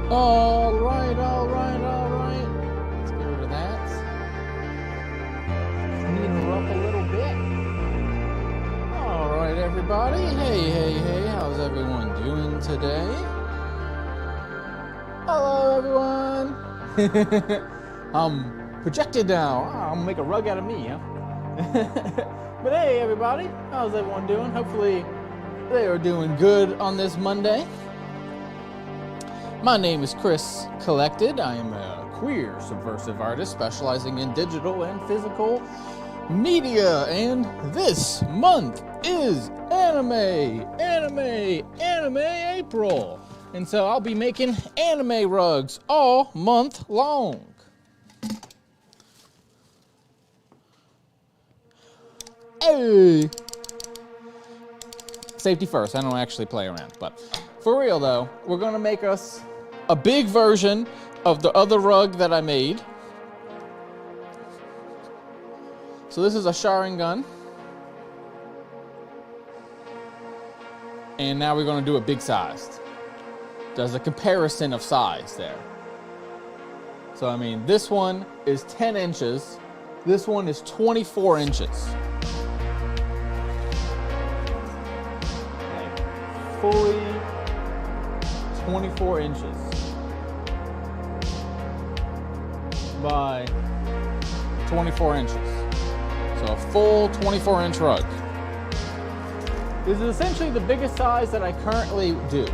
All right, all right, all right. Let's get rid of that. Clean her up a little bit. All right, everybody. Hey, hey, hey. How's everyone doing today? Hello, everyone. I'm projected now. I'll make a rug out of me, huh? But hey, everybody. How's everyone doing? Hopefully, they are doing good on this Monday. My name is Chris Collected. I am a queer subversive artist specializing in digital and physical media, and this month is Anime April. And so I'll be making anime rugs all month long. Hey! Safety first, I don't actually play around, but for real though, we're gonna make us a big version of the other rug that I made. So this is a Sharingan. And now we're gonna do a big sized. There's a comparison of size there. So I mean, this one is 10 inches. This one is 24 inches. Like, fully 24 inches by 24 inches. So a full 24-inch rug. This is essentially the biggest size that I currently do.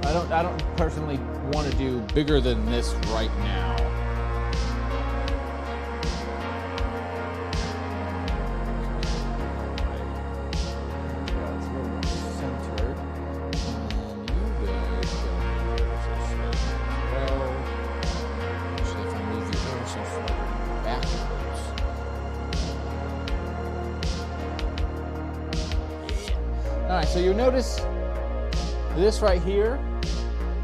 I don't personally want to do bigger than this right now. Alright, so you'll notice this right here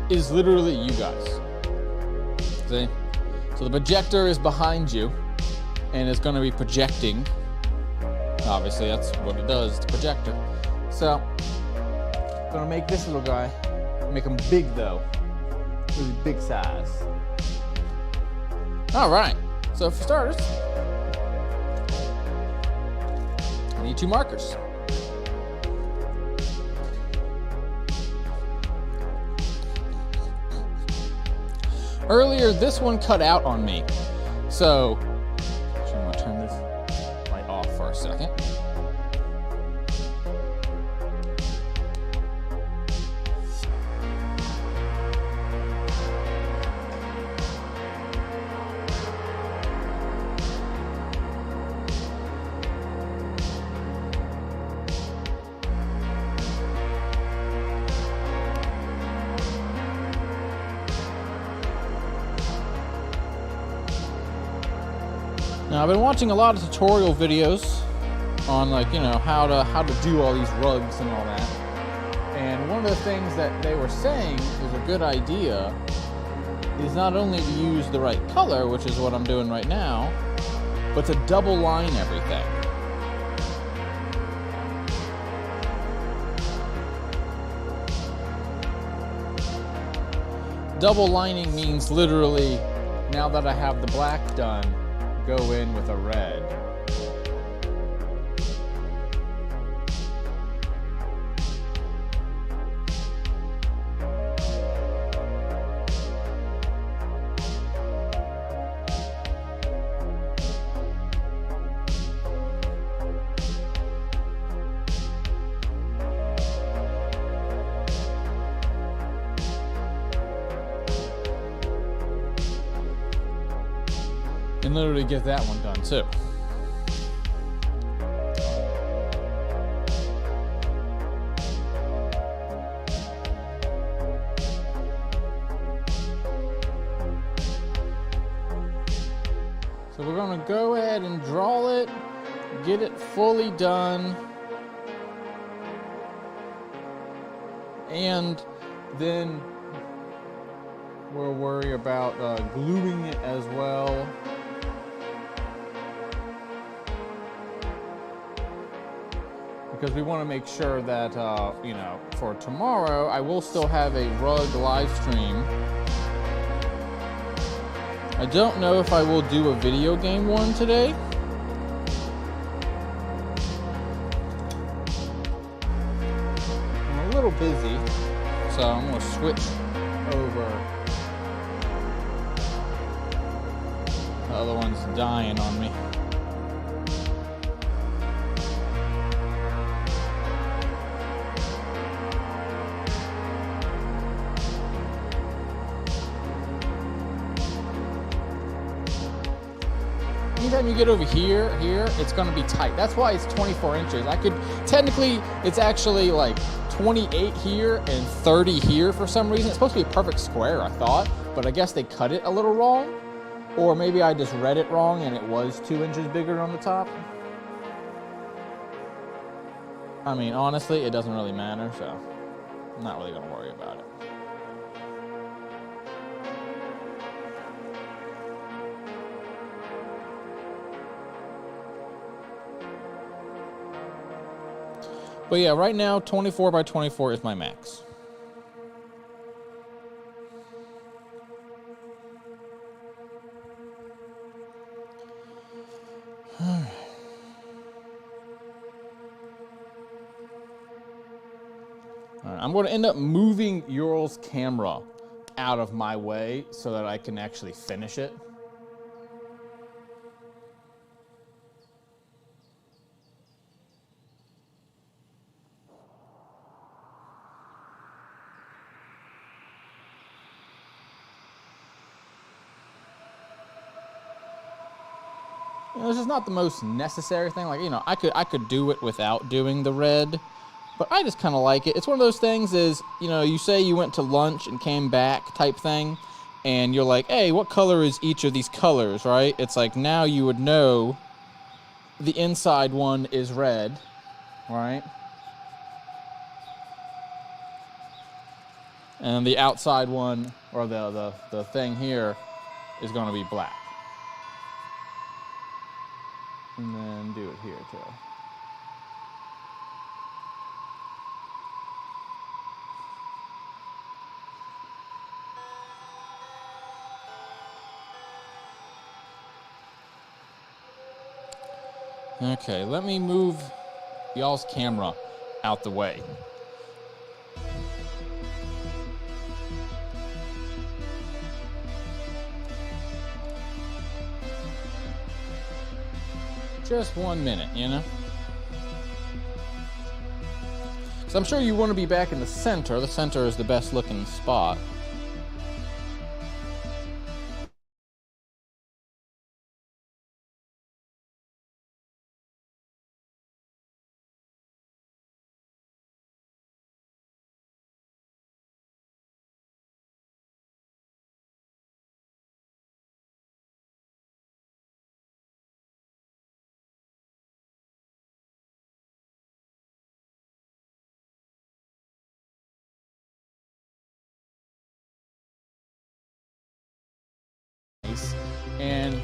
is literally you guys. See? So the projector is behind you and it's going to be projecting. Obviously, that's what it does, the projector. So, I'm going to make this little guy, make him big though. Really big size. Alright, so for starters, I need 2 markers. Earlier, this one cut out on me. So, I'm going to turn this light off for a second. Now, I've been watching a lot of tutorial videos on, like, you know, how to do all these rugs and all that. And one of the things that they were saying is a good idea is not only to use the right color, which is what I'm doing right now, but to double line everything. Double lining means literally, now that I have the black done, go in with a red. And literally get that one done too. So we're gonna go ahead and draw it, get it fully done, and then we'll worry about gluing it as well. Because we want to make sure that, you know, for tomorrow, I will still have a rug live stream. I don't know if I will do a video game one today. I'm a little busy, so I'm going to switch over. The other one's dying on me. Anytime you get over here, it's going to be tight. That's why it's 24 inches. Technically, it's actually like 28 here and 30 here for some reason. It's supposed to be a perfect square, I thought, but I guess they cut it a little wrong. Or maybe I just read it wrong and it was 2 inches bigger on the top. I mean, honestly, it doesn't really matter, so I'm not really going to worry about it. But yeah, right now, 24 by 24 is my max. Alright, I'm going to end up moving Ural's camera out of my way so that I can actually finish it. This is not the most necessary thing. Like, I could do it without doing the red, but I just kind of like it. It's one of those things is, you say you went to lunch and came back type thing, and you're like, hey, what color is each of these colors, right? It's like now you would know the inside one is red, right? And the outside one, or the thing here, is going to be black. And then do it here too. Okay, let me move y'all's camera out the way. Just 1 minute, So I'm sure you want to be back in the center. The center is the best looking spot. And it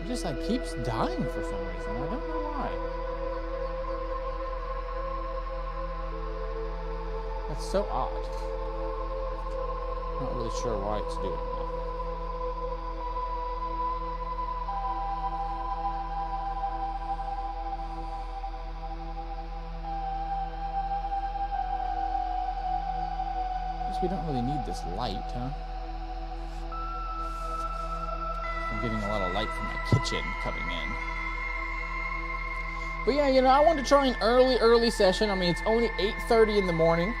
just like keeps dying for some reason. I don't know why. That's so odd. Not really sure why it's doing that. We don't really need this light, huh? I'm getting a lot of light from my kitchen coming in. But yeah, I wanted to try an early session. I mean, it's only 8:30 in the morning.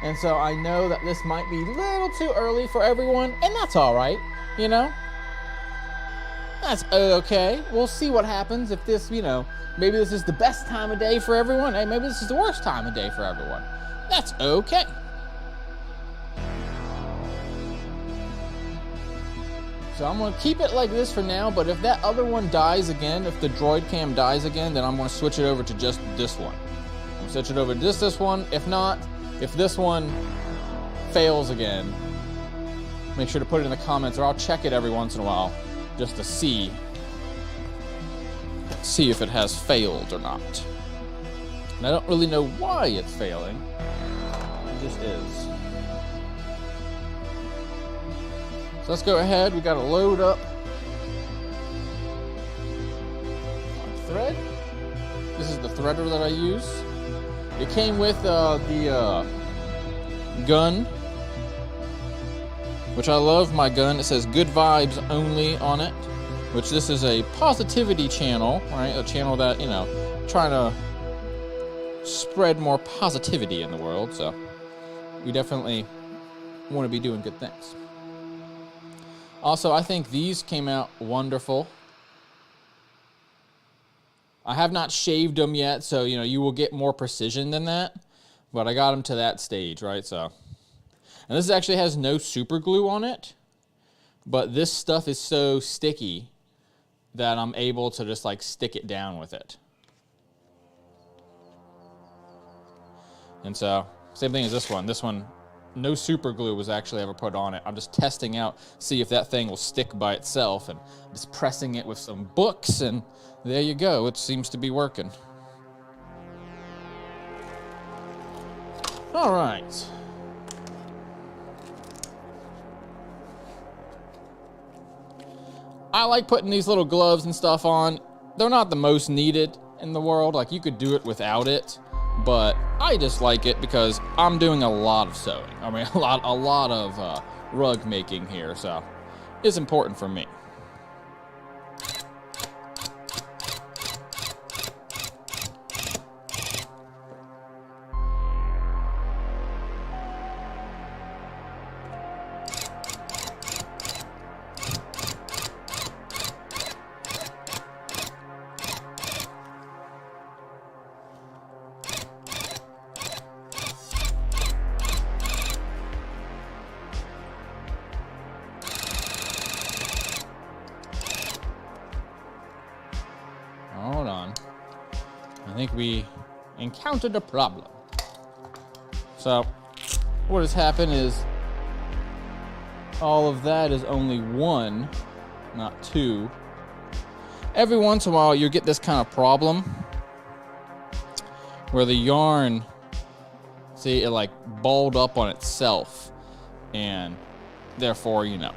And so I know that this might be a little too early for everyone. And that's all right, That's okay. We'll see what happens if this, maybe this is the best time of day for everyone. Hey, maybe this is the worst time of day for everyone. That's okay. So I'm going to keep it like this for now, but if that other one dies again, if the droid cam dies again, then I'm going to switch it over to just this one. I'm going to switch it over to just this one. If not, if this one fails again, make sure to put it in the comments, or I'll check it every once in a while just to see if it has failed or not. And I don't really know why it's failing. It just is. So let's go ahead. We got to load up our thread. This is the threader that I use. It came with the gun, which I love. My gun, it says good vibes only on it, which this is a positivity channel, right? A channel that, you know, trying to spread more positivity in the world. So we definitely want to be doing good things. Also, I think these came out wonderful. I have not shaved them yet, so, you know, you will get more precision than that. But I got them to that stage, right? So, and this actually has no super glue on it. But this stuff is so sticky that I'm able to just, like, stick it down with it. And so, same thing as this one. This one, no super glue was actually ever put on it. I'm just testing out, see if that thing will stick by itself, and just pressing it with some books, and there you go. It seems to be working. All right. I like putting these little gloves and stuff on. They're not the most needed in the world. Like, you could do it without it. But I just like it because I'm doing a lot of sewing. I mean, a lot of rug making here, so it's important for me. Hold on. I think we encountered a problem. So, what has happened is all of that is only one, not two. Every once in a while, you get this kind of problem where the yarn, see, it like balled up on itself, and therefore, you know,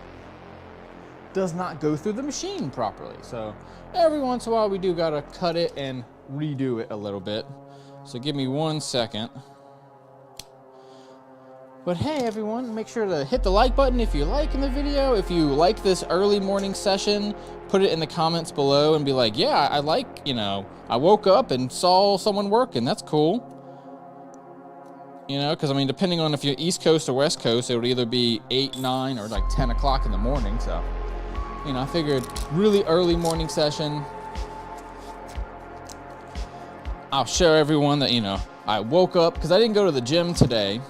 does not go through the machine properly. So every once in a while we do gotta cut it and redo it a little bit. So give me 1 second. But hey everyone, make sure to hit the like button if you're liking the video. If you like this early morning session, put it in the comments below and be like, yeah, I like, you know, I woke up and saw someone working. That's cool. You know, because I mean, depending on if you're East Coast or West Coast, it would either be 8, 9, or like 10 o'clock in the morning. So, you know, I figured really early morning session. I'll show everyone that, you know, I woke up because I didn't go to the gym today.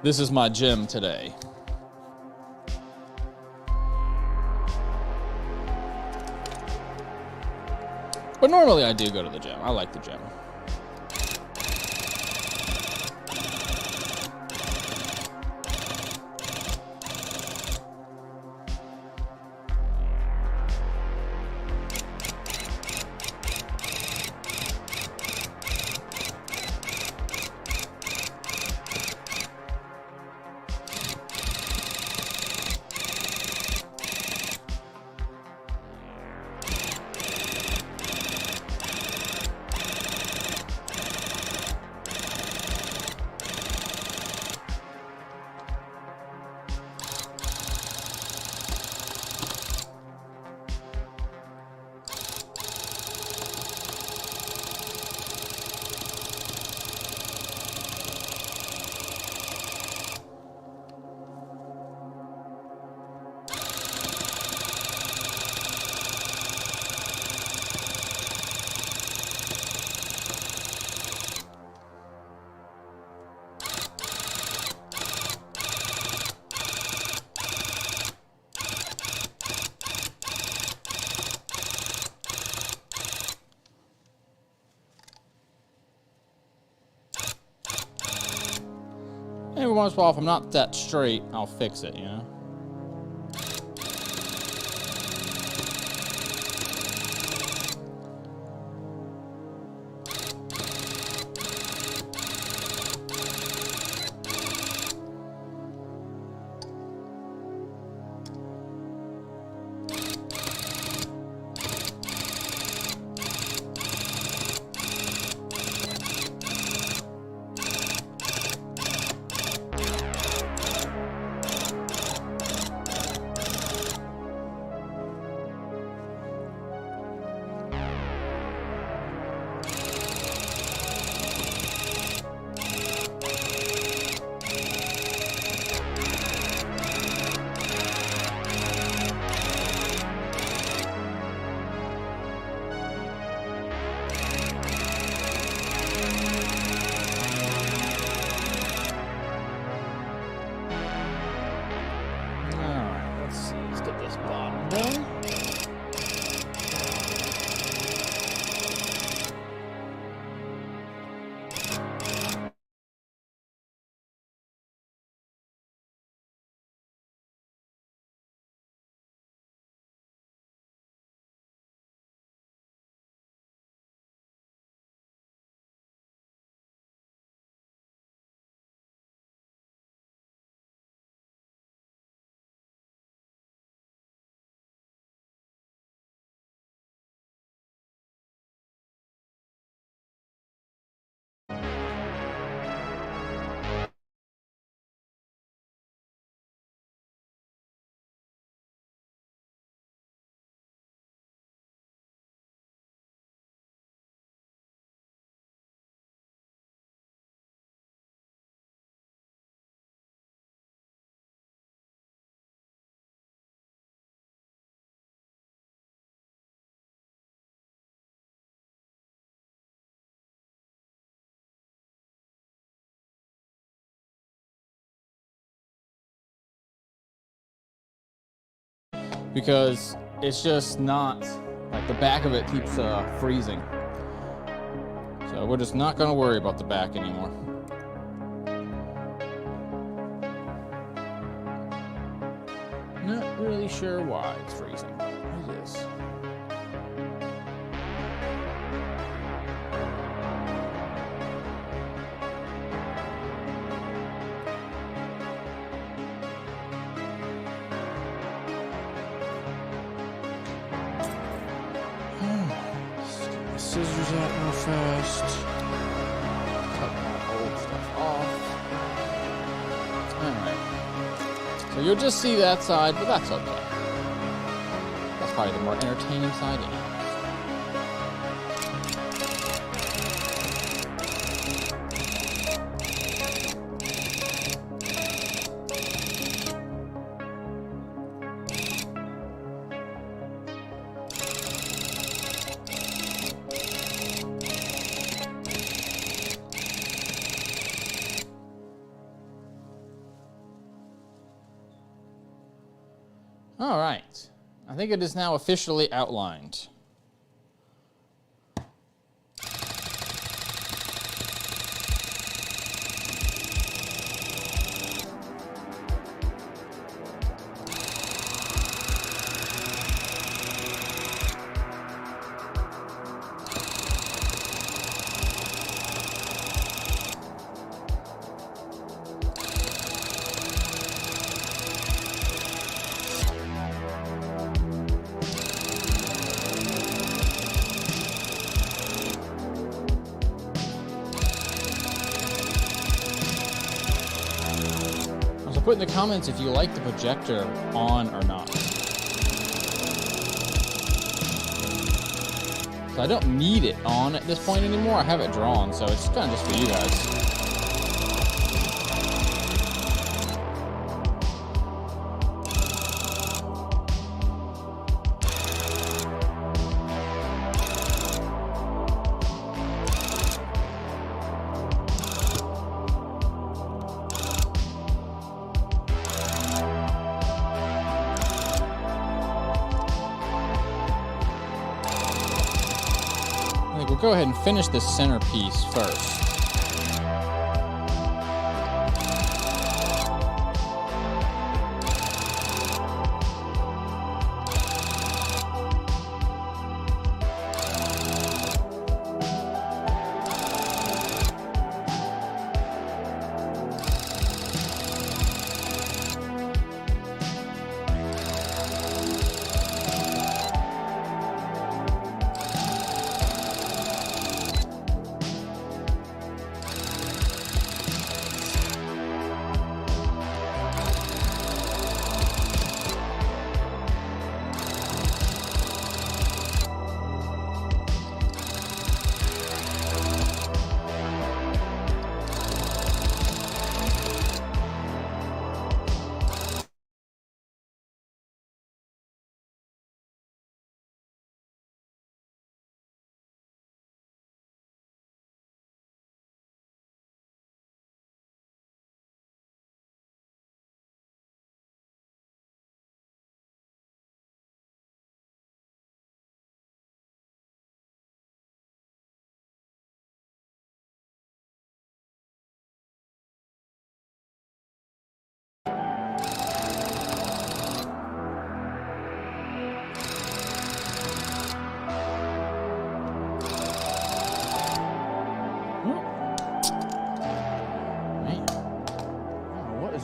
This is my gym today. But normally I do go to the gym. I like the gym. Every once in a while, if I'm not that straight, I'll fix it, you know? because it's just not, like the back of it keeps freezing. So we're just not gonna worry about the back anymore. Not really sure why it's freezing. It is. Scissors out real fast. Cut my old stuff off. Alright. So you'll just see that side, but that's okay. That's probably the more entertaining side anyway. All right, I think it is now officially outlined. So put in the comments if you like the projector on or not. So I don't need it on at this point anymore. I have it drawn, so it's kind of just for you guys. We'll go ahead and finish this centerpiece first.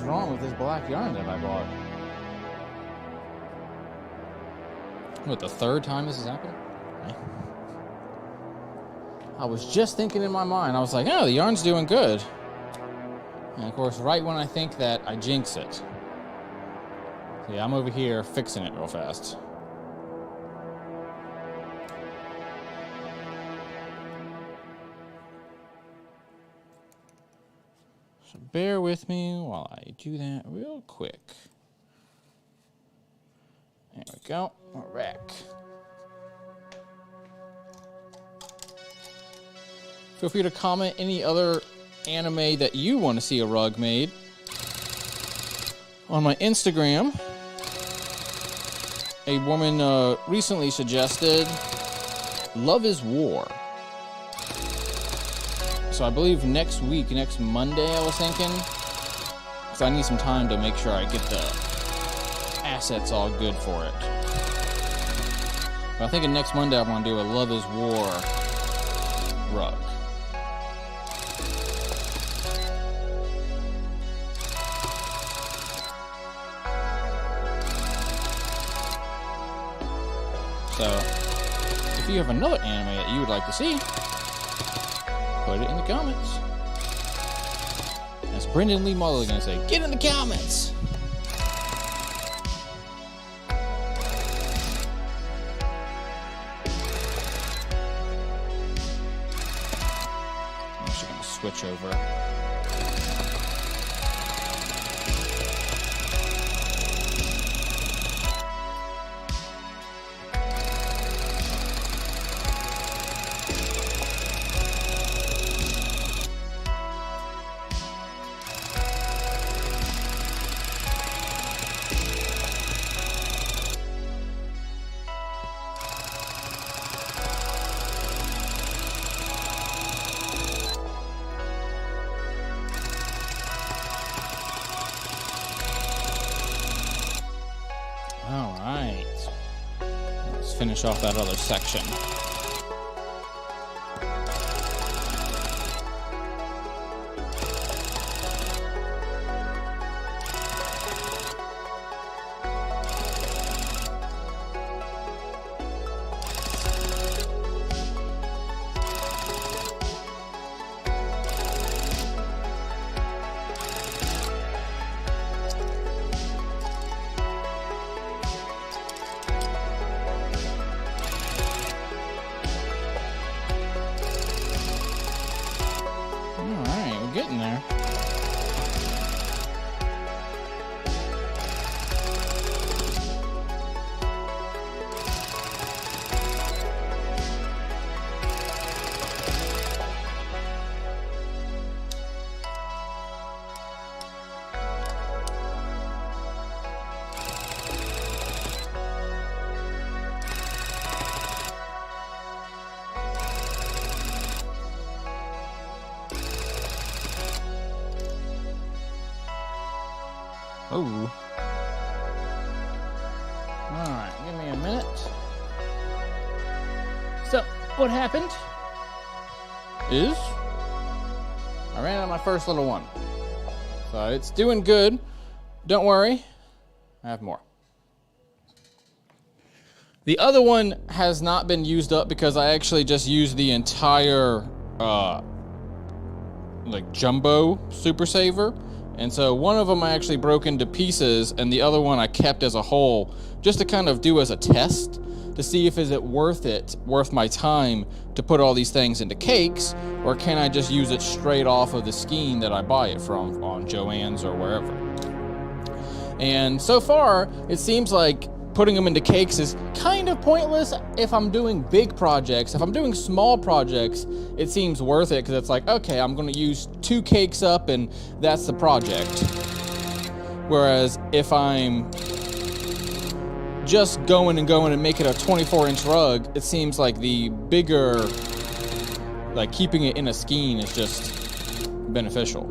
Wrong with this black yarn that I bought? What, the third time this has happened? I was just thinking in my mind, I was like, oh, the yarn's doing good. And of course, right when I think that, I jinx it. So yeah, I'm over here fixing it real fast. So bear with me while I do that real quick. There we go, we're back. Feel free to comment any other anime that you want to see a rug made on my Instagram. a woman recently suggested Love is War. So I believe next week, next Monday, I was thinking, because I need some time to make sure I get the assets all good for it. But I'm thinking next Monday I'm going to do a Love is War rug. So, if you have another anime that you would like to see, put it in the comments. That's Brendan Lee Mulligan going to say, get in the comments! I'm actually going to switch over. Alright, let's finish off that other section. Alright, we're getting there. Oh. Alright, give me a minute. So, what happened is I ran out of my first little one. So it's doing good. Don't worry, I have more. The other one has not been used up because I actually just used the entire like jumbo super saver. And so one of them I actually broke into pieces and the other one I kept as a whole just to kind of do as a test to see if is it worth my time to put all these things into cakes, or can I just use it straight off of the skein that I buy it from on Joann's or wherever. And so far it seems like putting them into cakes is kind of pointless if I'm doing big projects. If I'm doing small projects, it seems worth it because it's like, okay, I'm going to use 2 cakes up and that's the project. Whereas if I'm just going and make it a 24-inch rug, it seems like the bigger, like keeping it in a skein is just beneficial.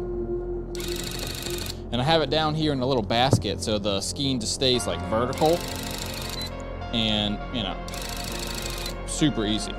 And I have it down here in a little basket so the skein just stays like vertical. And, you know, super easy.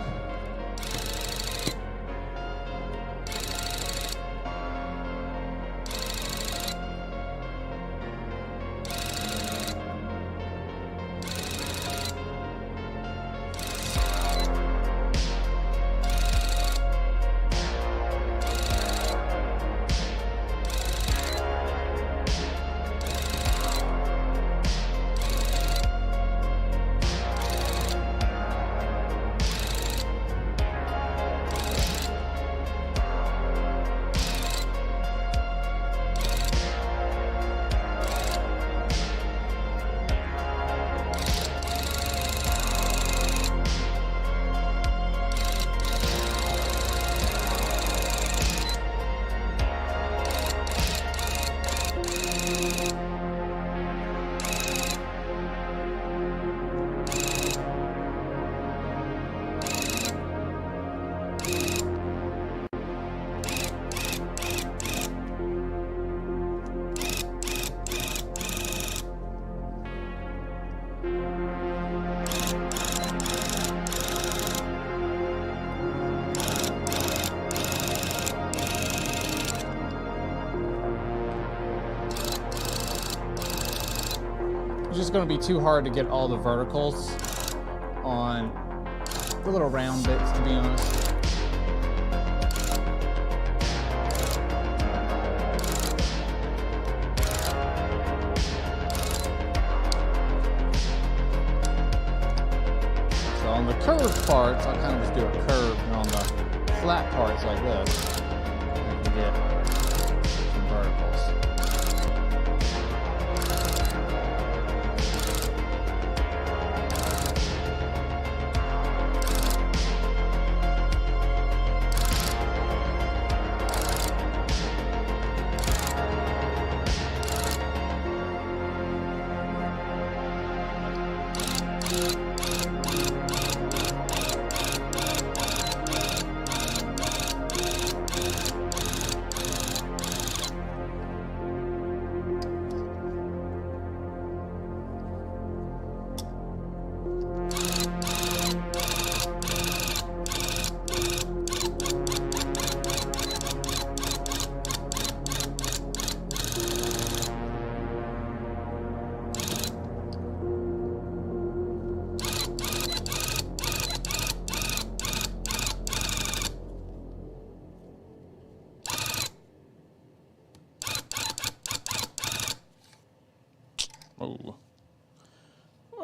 just going to be too hard to get all the verticals on the little round bits, to be honest. So on the curved parts, I'll kind of just do a curve, and on the flat parts like this, you can get some verticals.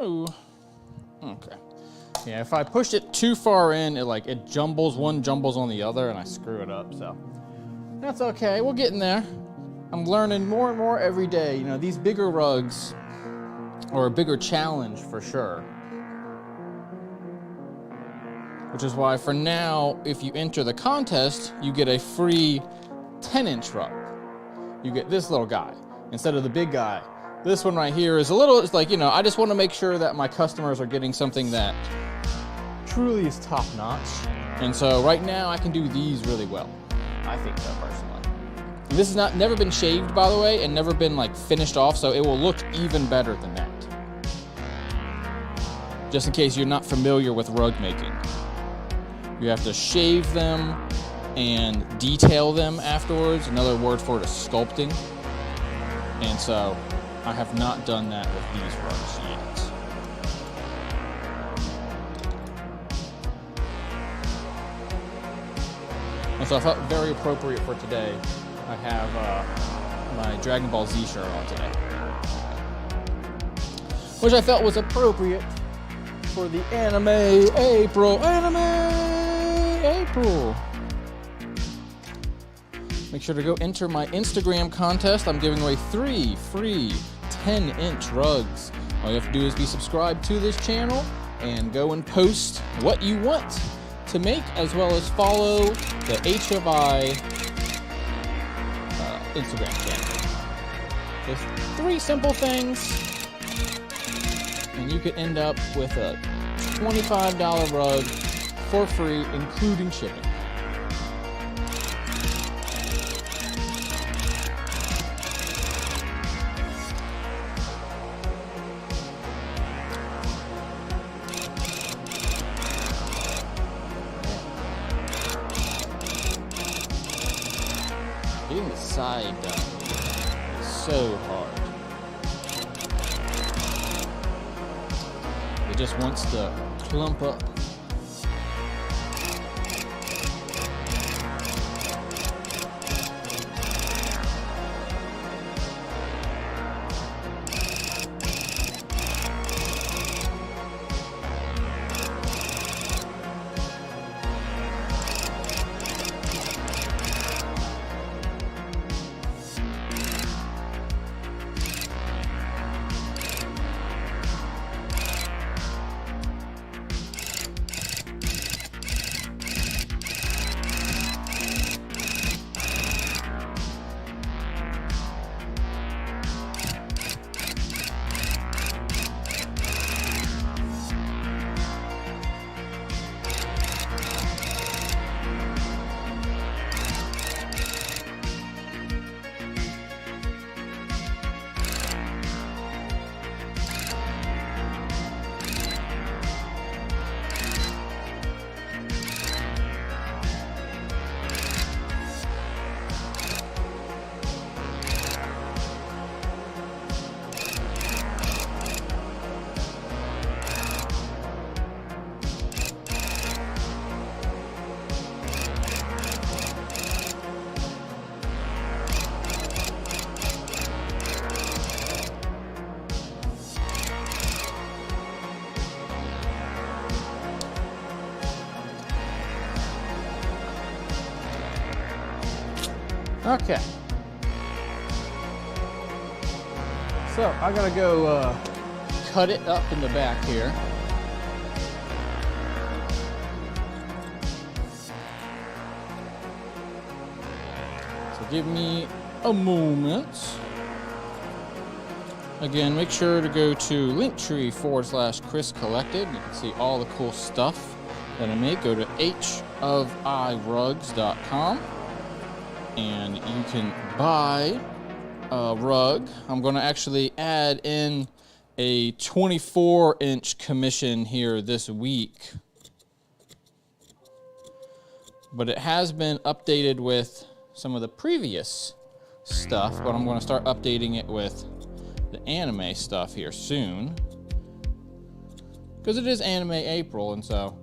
Oh, okay. Yeah, if I push it too far in, it jumbles, one jumbles on the other, and I screw it up, so. That's okay, we're getting there. I'm learning more and more every day. You know, these bigger rugs are a bigger challenge for sure. Which is why for now, if you enter the contest, you get a free 10-inch rug. You get this little guy instead of the big guy. This one right here is it's like, you know, I just want to make sure that my customers are getting something that truly is top notch. And so right now I can do these really well. I think so personally. And this has never been shaved, by the way, and never been like finished off, so it will look even better than that. Just in case you're not familiar with rug making. You have to shave them and detail them afterwards. Another word for it is sculpting. And so I have not done that with these rugs yet. And so I felt very appropriate for today. I have my Dragon Ball Z shirt on today, which I felt was appropriate for the Anime April. Make sure to go enter my Instagram contest. I'm giving away 3 free 10-inch rugs. All you have to do is be subscribed to this channel and go and post what you want to make, as well as follow the HFI Instagram channel. Just 3 simple things, and you could end up with a $25 rug for free, including shipping. Getting the side done is so hard. It just wants to clump up. Okay. So I gotta go cut it up in the back here. So give me a moment. Again, make sure to go to linktree/Chris Collected. You can see all the cool stuff that I make. Go to hofirugs.com and you can buy a rug. I'm going to actually add in a 24-inch commission here this week. But it has been updated with some of the previous stuff, but I'm going to start updating it with the anime stuff here soon. Because it is Anime April, and so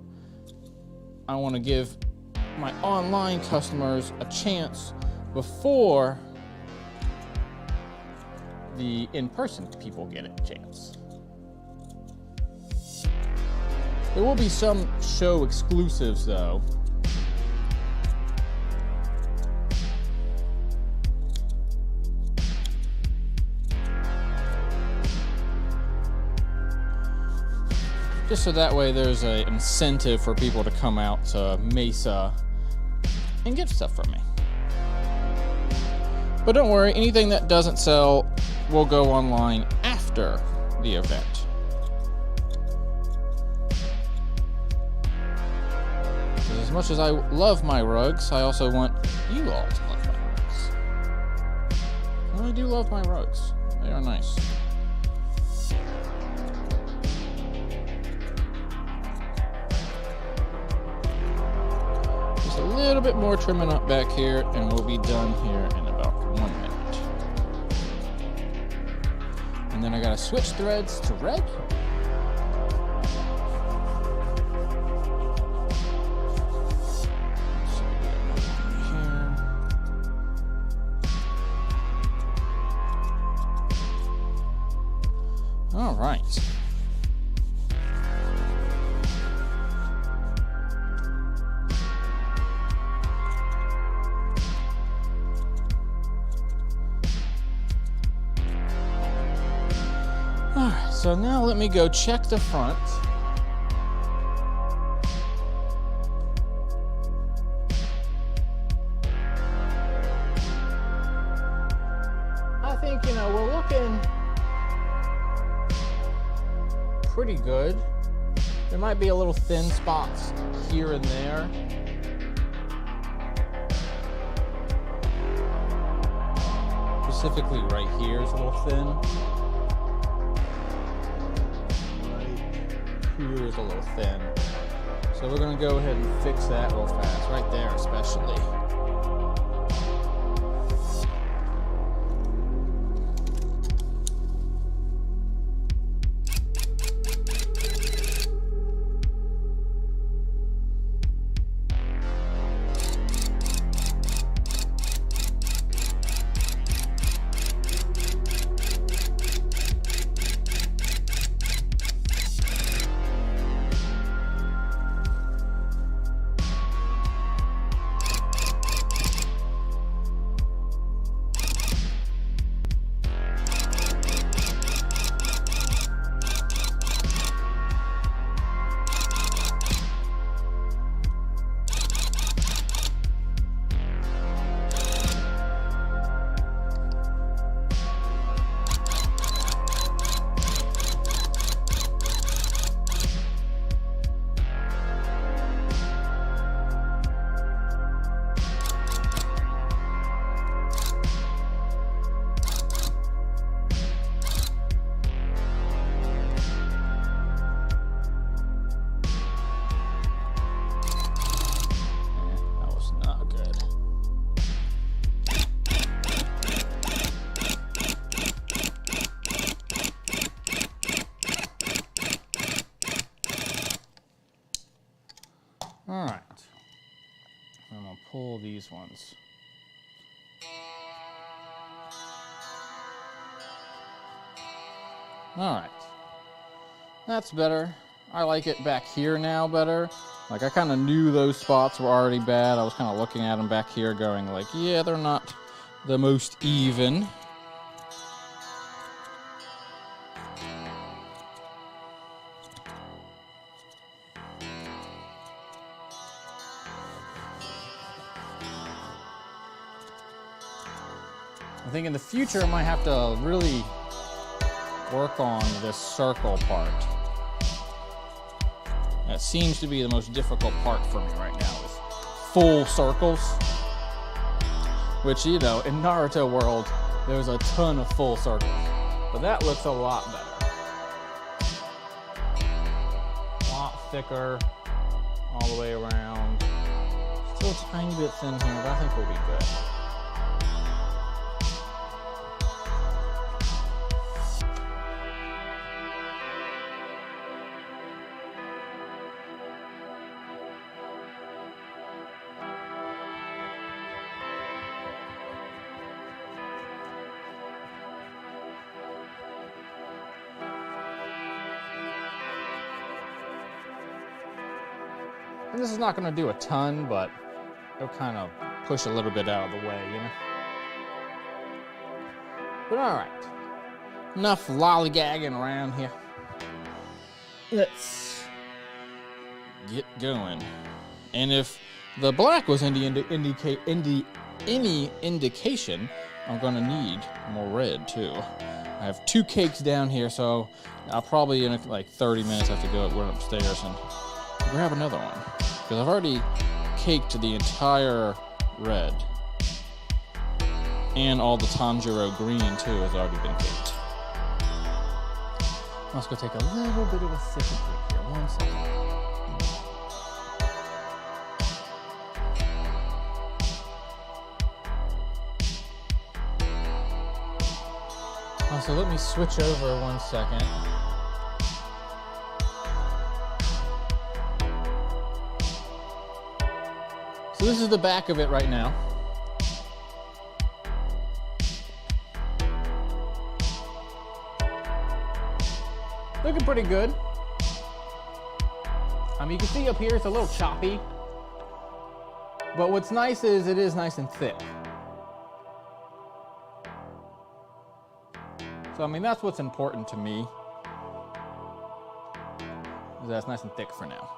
I want to give my online customers a chance before the in-person people get a chance. There will be some show exclusives though. Just so that way there's an incentive for people to come out to Mesa and get stuff from me. But don't worry, anything that doesn't sell will go online after the event. As much as I love my rugs, I also want you all to love my rugs. And I do love my rugs. They are nice. Just a little bit more trimming up back here, and we'll be done here in about 1 minute. And then I gotta switch threads to red. All right. All right, so now let me go check the front. I think, we're looking pretty good. There might be a little thin spots here and there. Specifically right here is a little thin. Right here is a little thin. So we're gonna go ahead and fix that real fast, right there especially. All right, I'm gonna pull these ones. All right, that's better. I like it back here now better. Like I kind of knew those spots were already bad. I was kind of looking at them back here going like, yeah, they're not the most even. I think in the future I might have to really work on this circle part. That seems to be the most difficult part for me right now, is full circles. Which, you know, in Naruto world, there's a ton of full circles. But that looks a lot better. A lot thicker all the way around. Still a tiny bit thin here, but I think we'll be good. And this is not going to do a ton, but it'll kind of push a little bit out of the way, you know? But all right, enough lollygagging around here. Let's get going. And if the black was any indication, I'm going to need more red too. I have 2 cakes down here, so I'll probably in like 30 minutes have to go run upstairs and grab another one, because I've already caked the entire red, and all the Tanjiro green too has already been caked. Let's go take a little bit of a sip of cake here. 1 second. So let me switch over 1 second. So this is the back of it right now. Looking pretty good. I mean, you can see up here it's a little choppy, but what's nice is it is nice and thick. So I mean, that's what's important to me, is that it's nice and thick for now.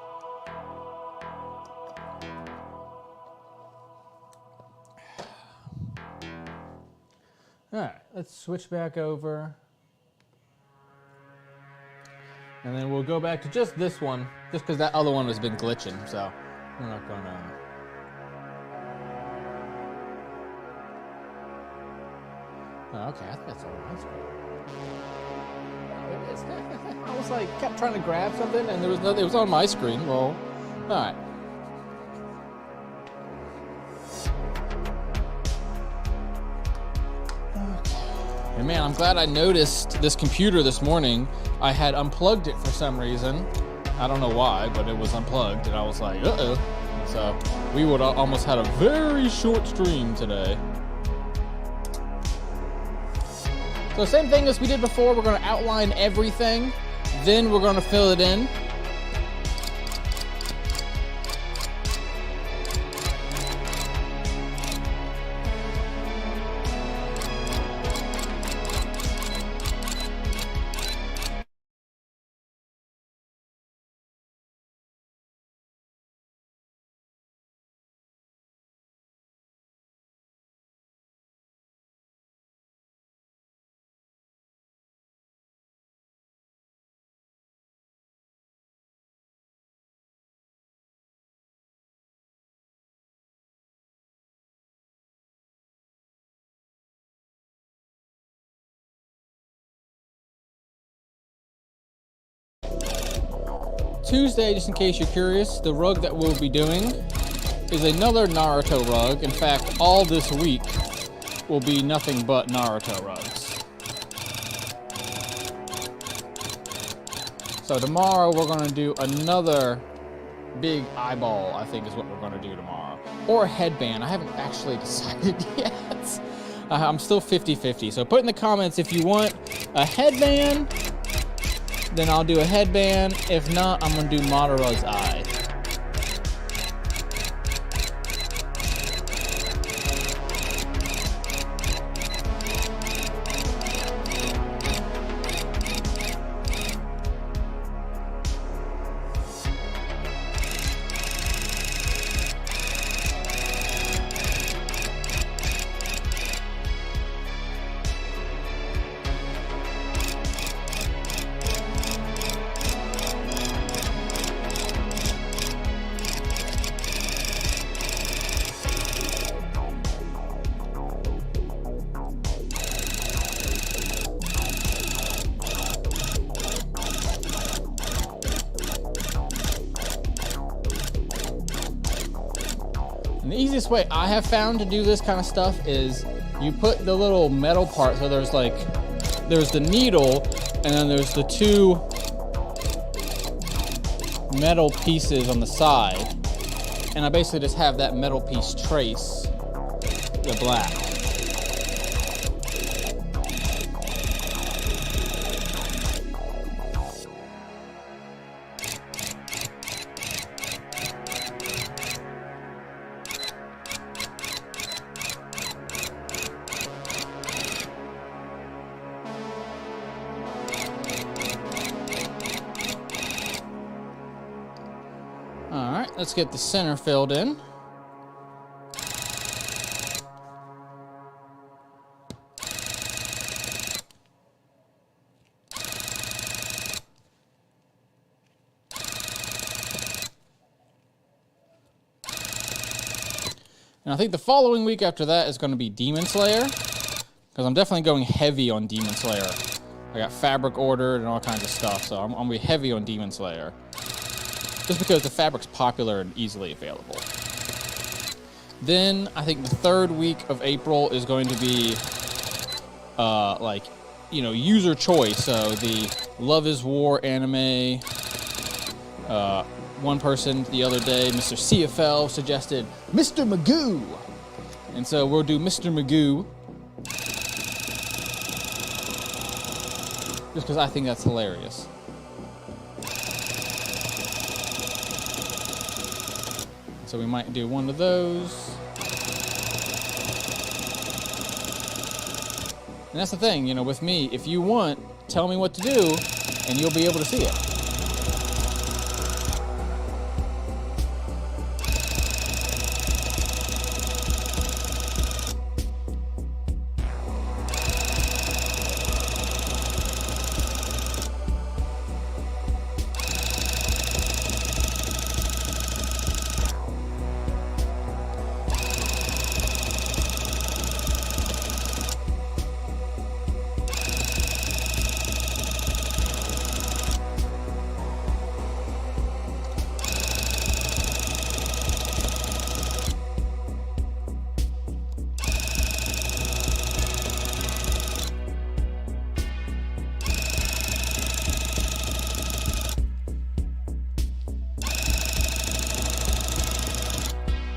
All right, let's switch back over. And then we'll go back to just this one, just because that other one has been glitching, so we're not gonna... Oh, okay, I think that's all right. It is. I was like, kept trying to grab something, and there was nothing. It was on my screen. Well, all right. And man, I'm glad I noticed this computer this morning. I had unplugged it for some reason. I don't know why, but it was unplugged, and I was like, uh-oh. So we would almost had a very short stream today. So same thing as we did before, we're gonna outline everything, then we're gonna fill it in. Tuesday, just in case you're curious, the rug that we'll be doing is another Naruto rug. In fact, all this week will be nothing but Naruto rugs. So tomorrow we're going to do another big eyeball, I think is what we're going to do tomorrow. Or a headband. I haven't actually decided yet. I'm still 50-50. So put in the comments if you want a headband, then I'll do a headband. If not, I'm going to do Madara's eye. easiest way I have found to do this kind of stuff is you put the little metal part, so there's the needle, and then there's the two metal pieces on the side, and I basically just have that metal piece trace the black. All right, let's get the center filled in. And I think the following week after that is going to be Demon Slayer, because I'm definitely going heavy on Demon Slayer. I got fabric ordered and all kinds of stuff, so I'm going to be heavy on Demon Slayer. Just because the fabric's popular and easily available. Then I think the third week of April is going to be like, you know, user choice. So the Love is War anime. One person the other day, Mr. CFL, suggested Mr. Magoo. And so we'll do Mr. Magoo. Just because I think that's hilarious. So we might do one of those. And that's the thing, you know, with me, if you want, tell me what to do, and you'll be able to see it.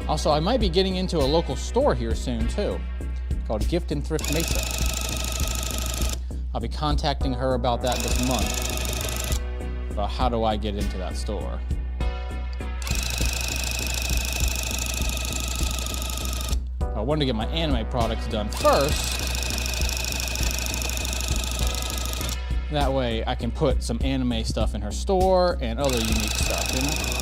Also, I might be getting into a local store here soon too, called Gift and Thrift Mesa. I'll be contacting her about that this month, about how do I get into that store. I wanted to get my anime products done first. That way I can put some anime stuff in her store and other unique stuff, you know?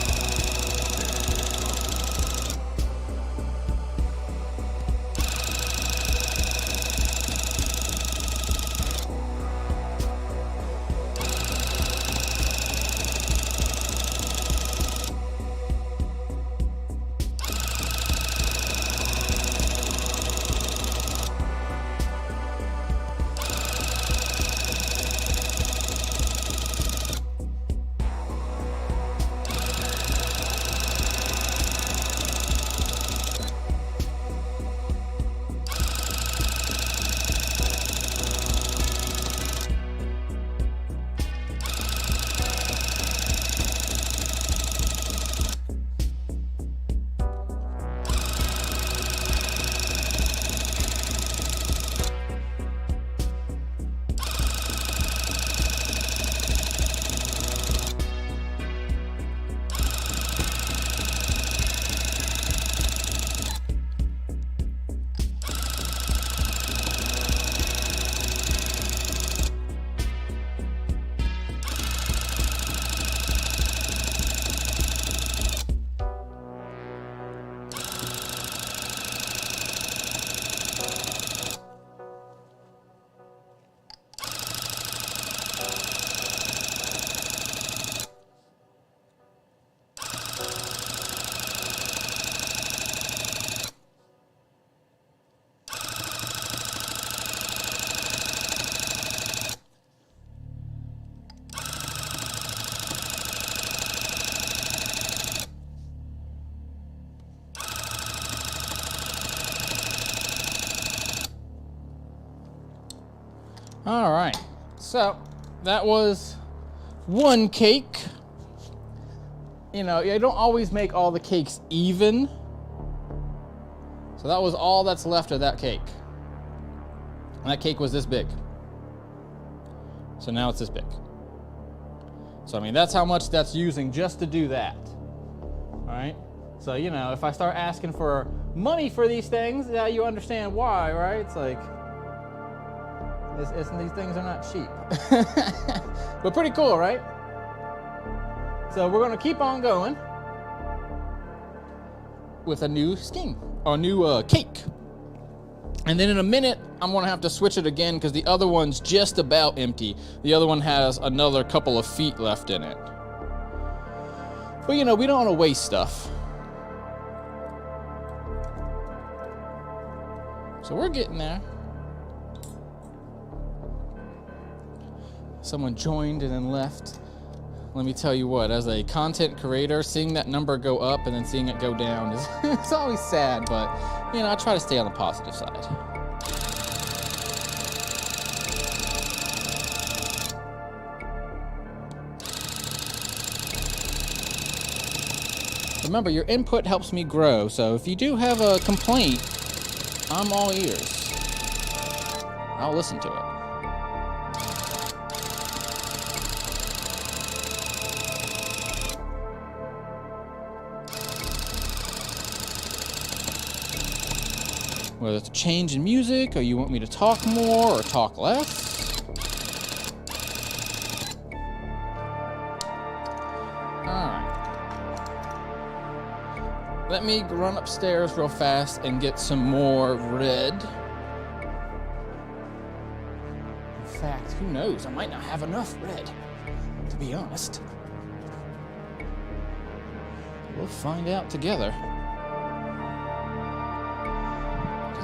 All right, so that was one cake. You know, you don't always make all the cakes even. So that was all that's left of that cake. And that cake was this big. So now it's this big. So I mean, that's how much that's using just to do that. All right? So, you know, if I start asking for money for these things, now you understand why, right? It's like, these things are not cheap. But pretty cool, right? So we're gonna keep on going with a new scheme, or a new cake. And then in a minute, I'm gonna have to switch it again because the other one's just about empty. The other one has another couple of feet left in it. But you know, we don't wanna waste stuff. So we're getting there. Someone joined and then left. Let me tell you what, as a content creator, seeing that number go up and then seeing it go down is it's always sad, but you know, I try to stay on the positive side. Remember, your input helps me grow, so if you do have a complaint, I'm all ears. I'll listen to it. Whether it's a change in music, or you want me to talk more or talk less. Alright. Let me run upstairs real fast and get some more red. In fact, who knows? I might not have enough red, to be honest. We'll find out together.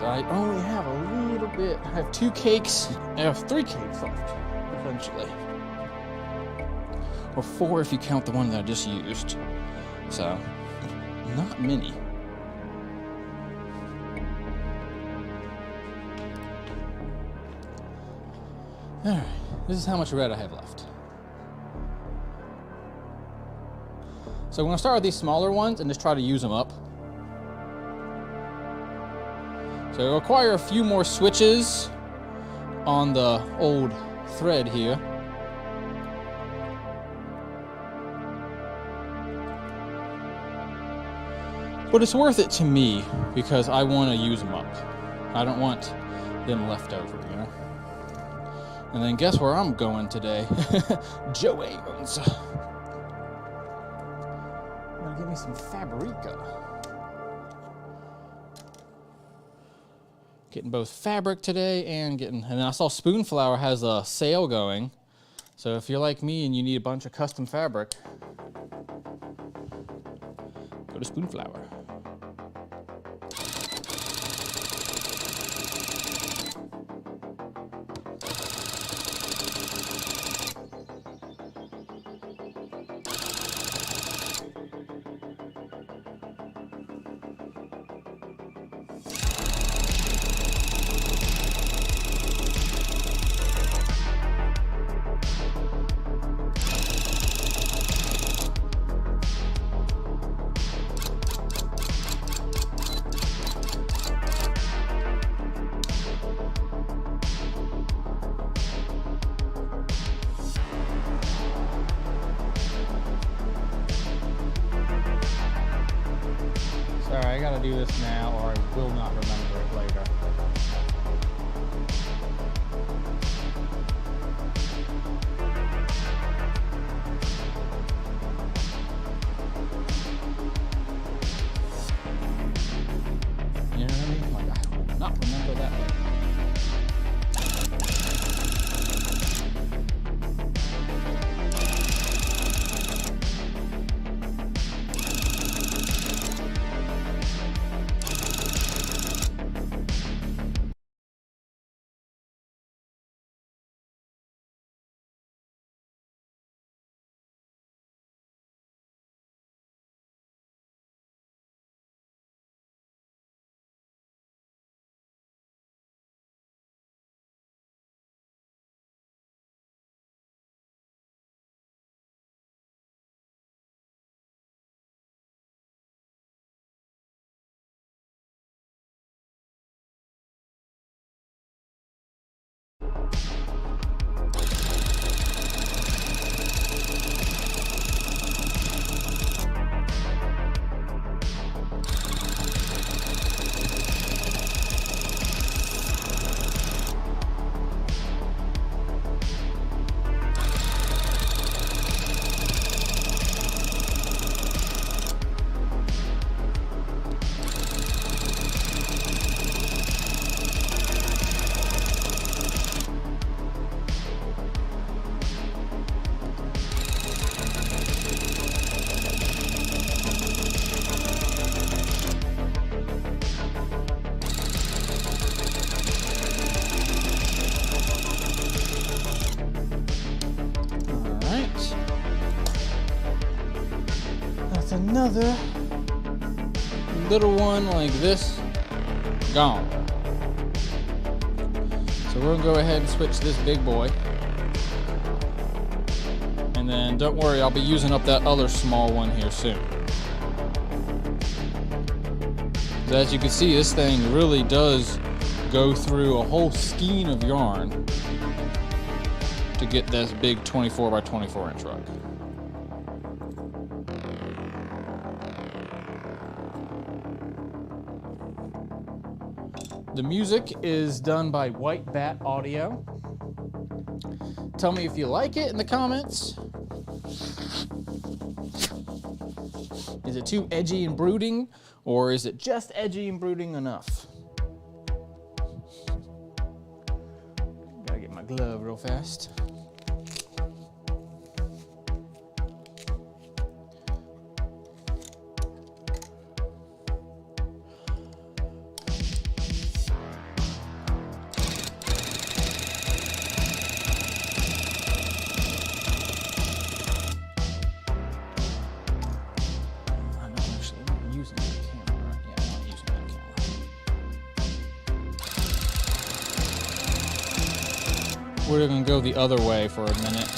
I only have a little bit. I have 2 cakes. I have 3 cakes left, essentially. Or 4 if you count the one that I just used. So, not many. Alright, this is how much red I have left. So I'm going to start with these smaller ones and just try to use them up. So it'll require a few more switches on the old thread here. But it's worth it to me because I want to use them up. I don't want them left over, you know? And then guess where I'm going today? Joann's. Gonna give me some Fabrica. Getting both fabric today and then I saw Spoonflower has a sale going. So if you're like me and you need a bunch of custom fabric, go to Spoonflower. Sorry, I gotta do this now or I will not remember it later. You know what I mean? Like, I will not remember that later. another little one like this, gone. So we're gonna go ahead and switch this big boy. And then don't worry, I'll be using up that other small one here soon. So as you can see, this thing really does go through a whole skein of yarn to get this big 24 by 24 inch rug. The music is done by White Bat Audio. Tell me if you like it in the comments. Is it too edgy and brooding, or is it just edgy and brooding enough? Gotta get my glove real fast. We're gonna go the other way for a minute.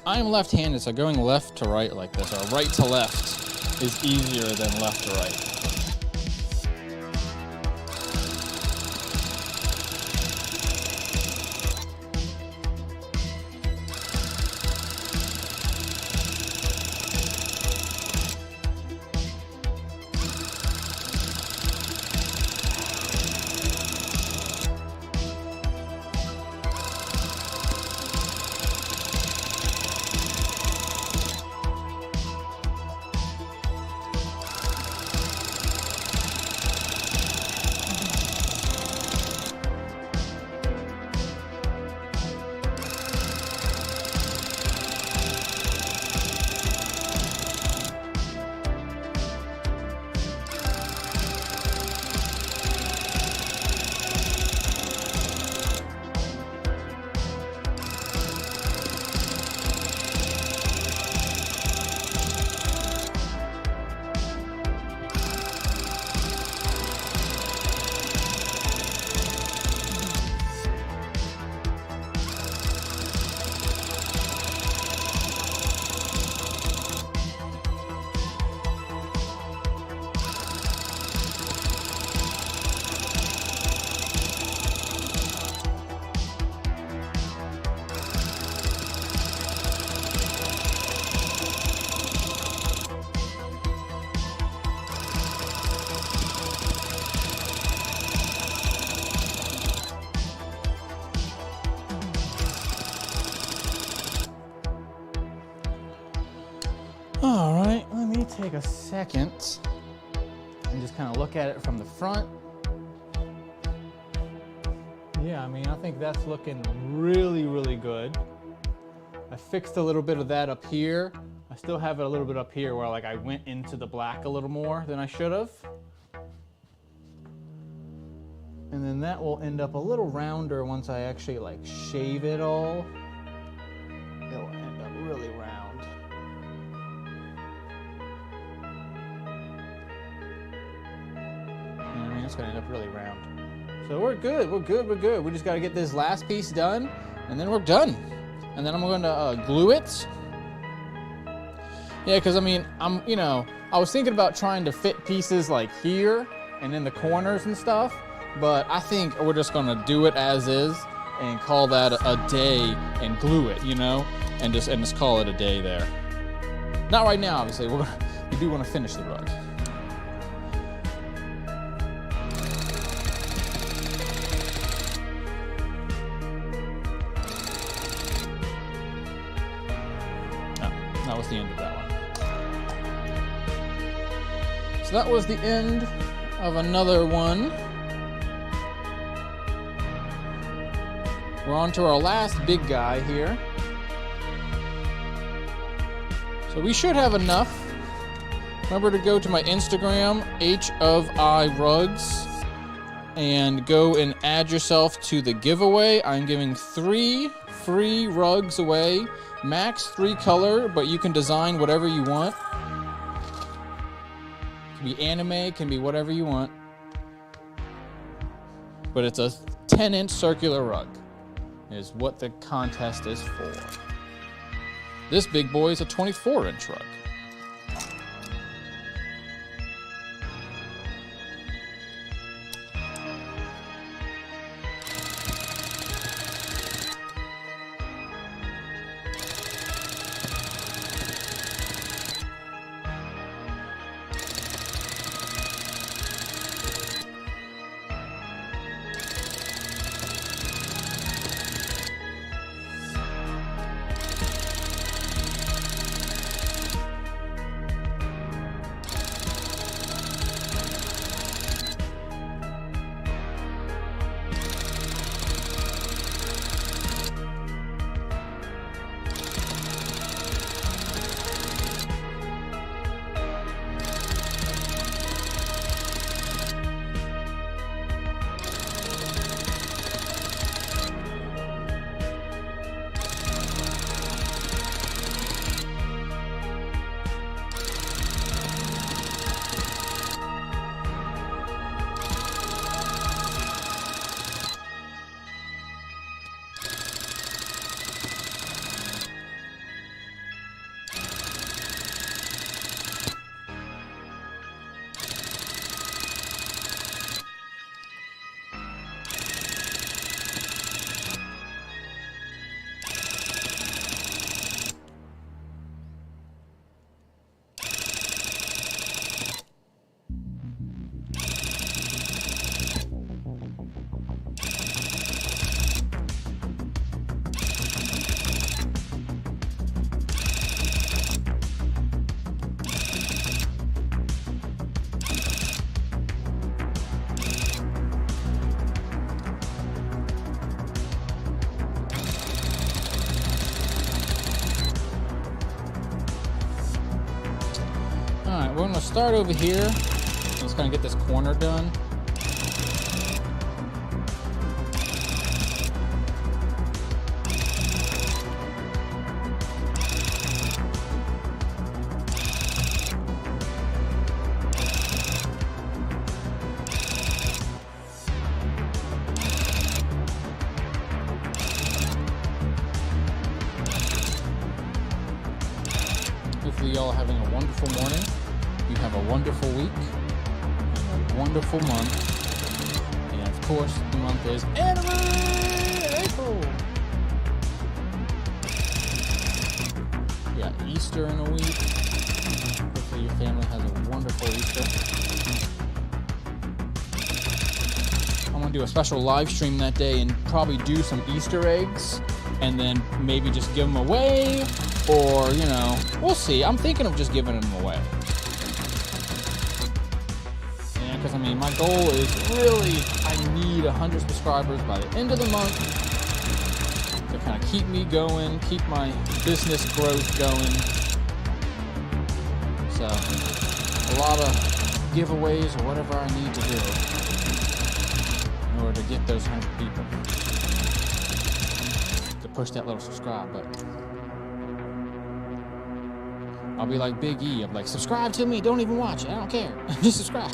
I am left-handed, so going left to right like this, or right to left, is easier than left to right. All right, let me take a second and just kind of look at it from the front. Yeah, I mean, I think that's looking really, really good. I fixed a little bit of that up here. I still have it a little bit up here where like I went into the black a little more than I should have. And then that will end up a little rounder once I actually like shave it all. It'll end up really round. I mean, it's gonna end up really round. So we're good, we're good, we're good. We just gotta get this last piece done, and then we're done. And then I'm gonna glue it. Yeah, because I mean, I was thinking about trying to fit pieces like here and in the corners and stuff, but I think we're just gonna do it as is and call that a day and glue it, and just call it a day there. Not right now, obviously. We do want to finish the rug. That was the end of that one. So that was the end of another one. We're on to our last big guy here. So we should have enough. Remember to go to my Instagram, HofIRugs, and go and add yourself to the giveaway. I'm giving 3 free rugs away. Max 3 color, but you can design whatever you want. It can be anime, can be whatever you want. But it's a 10-inch circular rug, is what the contest is for. This big boy is a 24-inch rug. Alright, we're gonna start over here. Let's kind of get this corner done. Hopefully y'all are having a wonderful morning. You have a wonderful week and a wonderful month. And of course, the month is April. We got Easter in a week. Hopefully your family has a wonderful Easter. I'm gonna do a special live stream that day and probably do some Easter eggs and then maybe just give them away, or, you know, we'll see. I'm thinking of just giving them away. Yeah, because I mean, my goal is really, I need 100 subscribers by the end of the month to kind of keep me going, keep my business growth going. So, a lot of giveaways or whatever I need to do in order to get those 100 people to push that little subscribe button. I'll be like Big E. I'm like, subscribe to me. Don't even watch it. I don't care. Just subscribe.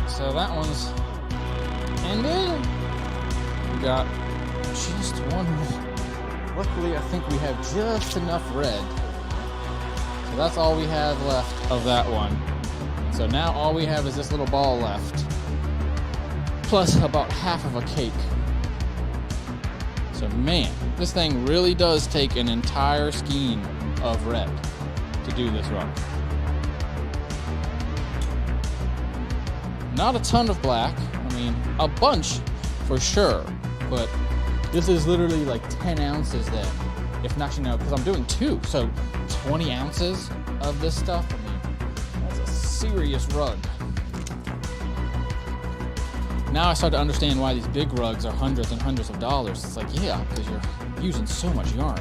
So that one's ended. We got just one more. Luckily, I think we have just enough red to So that's all we have left of that one. So now all we have is this little ball left, plus about half of a cake. So man, this thing really does take an entire skein of red to do this run. Not a ton of black, I mean, a bunch for sure, but this is literally like 10 ounces then. If not, you know, because I'm doing 2, so 20 ounces of this stuff, I mean, that's a serious rug. Now I start to understand why these big rugs are hundreds and hundreds of dollars. It's like, yeah, because you're using so much yarn.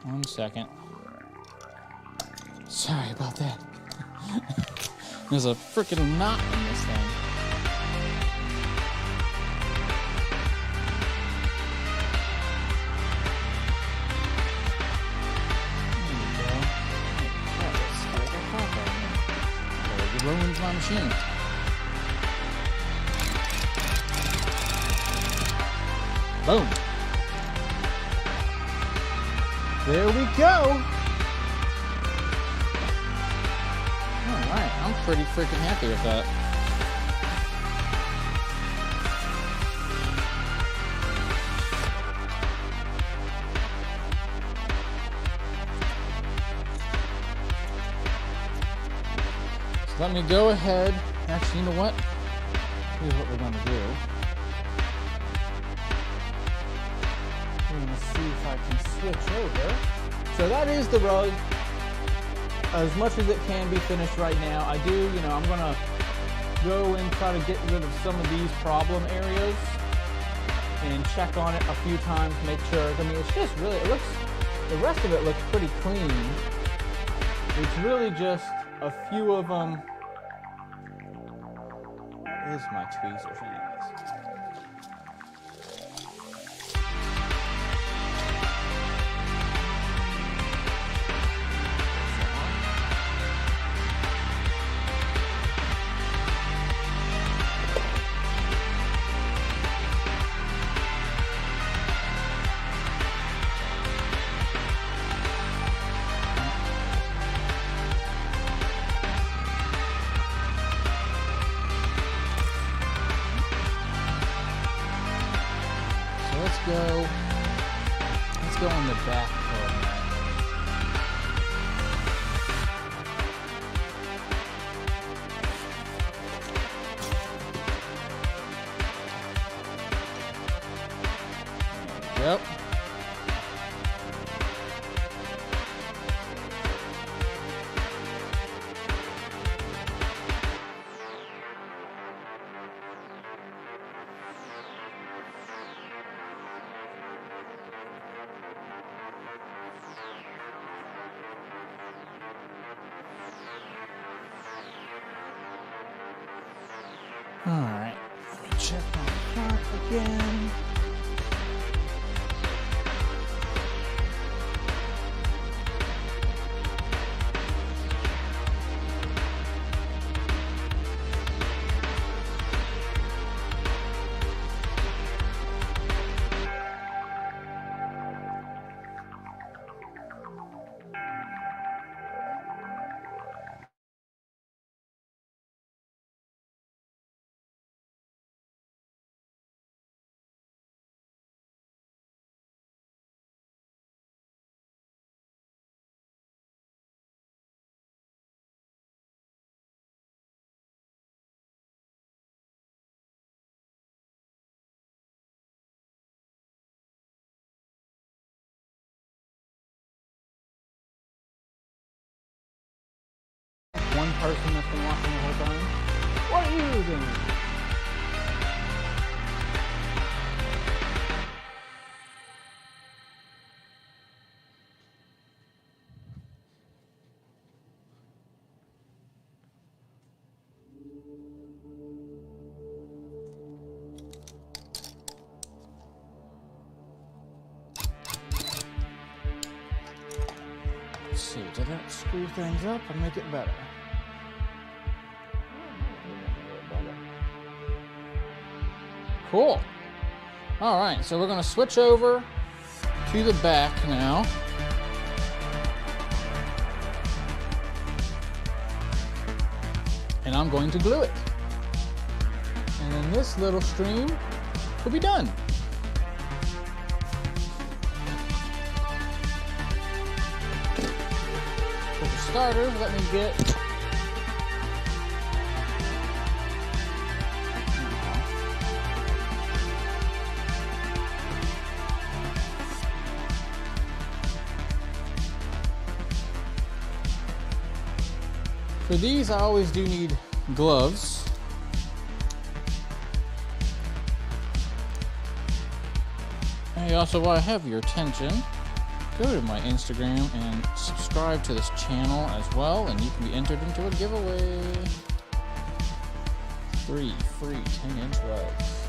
One second. Sorry about that. There's a freaking knot in this thing. It ruins my machine. Boom. There we go. All right, I'm pretty freaking happy with that. So let me go ahead. Actually, you know what? Here's what we're going to do. We're going to see if I can switch over. So that is the rug. As much as it can be finished right now, I do, you know, I'm going to go and try to get rid of some of these problem areas and check on it a few times, make sure. I mean, it's just really, it looks, the rest of it looks pretty clean. It's really just a few of them. Where's my tweezers anyways? Let's go on the back for a minute. Yep. All right, let me check my front again. One person that's been watching the whole time. What are you doing? Did that screw things up or make it better? Cool. All right, so we're going to switch over to the back now. And I'm going to glue it. And then this little stream will be done. So for starters, let me get for these, I always do need gloves. And also, while I have your attention, go to my Instagram and subscribe to this channel as well, and you can be entered into a giveaway. 3 free 10-inch rugs.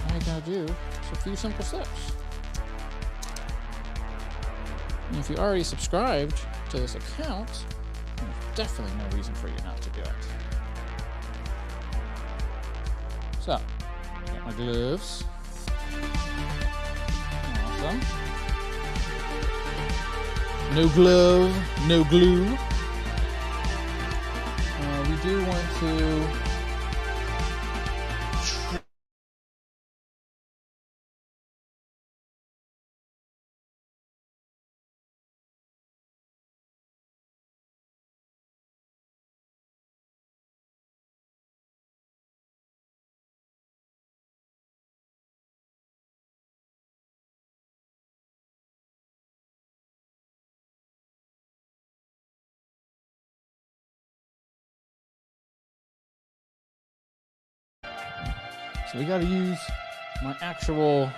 All you gotta do is a few simple steps. And if you already subscribed to this account, there's definitely no reason for you not to do it. So, got my gloves. Awesome. No glove, no glue. We do want to So we got to use my actual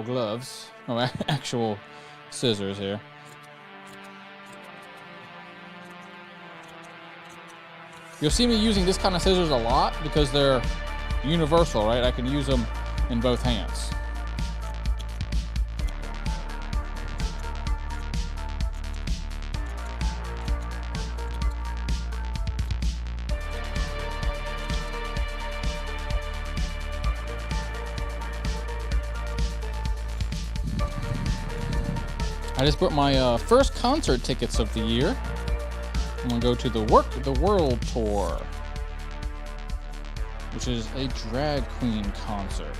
gloves, or my actual scissors here. You'll see me using this kind of scissors a lot because they're universal, right? I can use them in both hands. I just bought my first concert tickets of the year. I'm gonna go to the World Tour, which is a drag queen concert.